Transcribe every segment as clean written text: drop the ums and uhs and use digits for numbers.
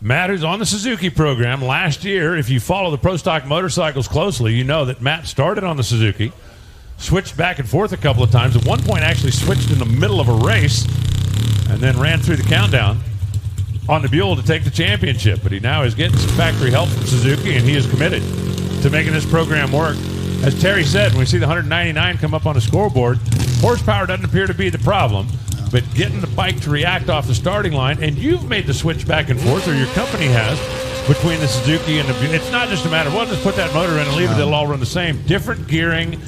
Matt, who's on the Suzuki program last year, if you follow the Pro Stock Motorcycles closely, you know that Matt started on the Suzuki, switched back and forth a couple of times. At one point, actually switched in the middle of a race and then ran through the countdown on the Buell to take the championship. But he now is getting some factory help from Suzuki, and he is committed to making this program work. As Terry said, when we see the 199 come up on the scoreboard, horsepower doesn't appear to be the problem. But getting the bike to react off the starting line, and you've made the switch back and forth, or your company has, between the Suzuki and the... It's not just a matter of, well, just put that motor in and leave it, they'll all run the same. Different gearing,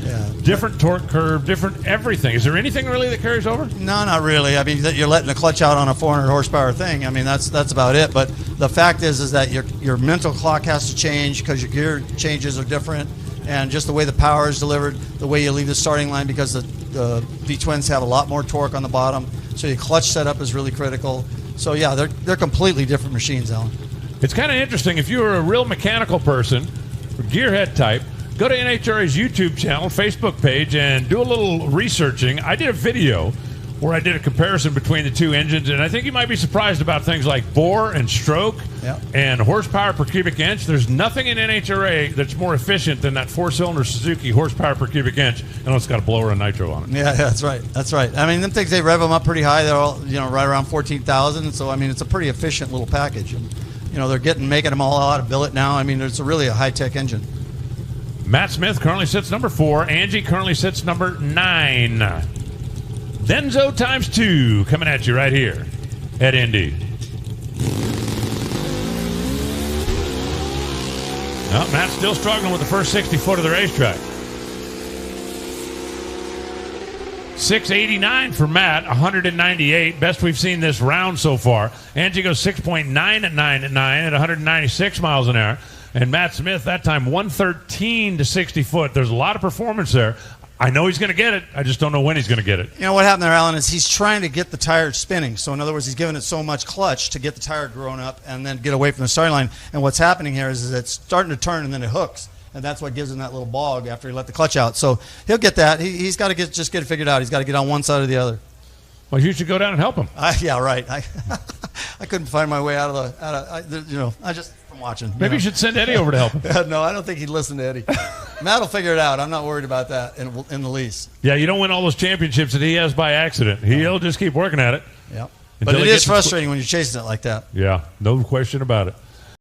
different torque curve, different everything. Is there anything really that carries over? No, not really. I mean, you're letting the clutch out on a 400 horsepower thing. I mean, that's about it. But the fact is that your mental clock has to change because your gear changes are different. And just the way the power is delivered, the way you leave the starting line, because the V-twins have a lot more torque on the bottom, so your clutch setup is really critical. So yeah, they're completely different machines, Alan. It's kind of interesting. If you were a real mechanical person, or gearhead type, go to NHRA's YouTube channel, Facebook page, and do a little researching. I did a video where I did a comparison between the two engines, and I think you might be surprised about things like bore and stroke and horsepower per cubic inch. There's nothing in NHRA that's more efficient than that four-cylinder Suzuki horsepower per cubic inch, and it's got a blower and nitro on it. Yeah, that's right. That's right. I mean, them things, they rev them up pretty high. They're all, right around 14,000. So, I mean, it's a pretty efficient little package. And, they're making them all out of billet now. I mean, it's really a high-tech engine. Matt Smith currently sits number 4. Angie currently sits number 9. Denzo times 2 coming at you right here at Indy. Well, Matt's still struggling with the first 60 foot of the racetrack. 689 for Matt, 198. Best we've seen this round so far. Angie goes 6.9 at 9 at 196 miles an hour. And Matt Smith, that time, 113 to 60 foot. There's a lot of performance there. I know he's going to get it. I just don't know when he's going to get it. What happened there, Alan, is he's trying to get the tire spinning. So, in other words, he's giving it so much clutch to get the tire grown up and then get away from the starting line. And what's happening here is it's starting to turn and then it hooks. And that's what gives him that little bog after he let the clutch out. So, he'll get that. He's got to get it figured out. He's got to get on one side or the other. Well, you should go down and help him. Yeah, right. I couldn't find my way out of I just... watching. Maybe you should send Eddie over to help him. No, I don't think he'd listen to Eddie. Matt will figure it out. I'm not worried about that in the least. Yeah, you don't win all those championships that he has by accident. He'll just keep working at it. Yeah. But it is frustrating when you're chasing it like that. Yeah, no question about it.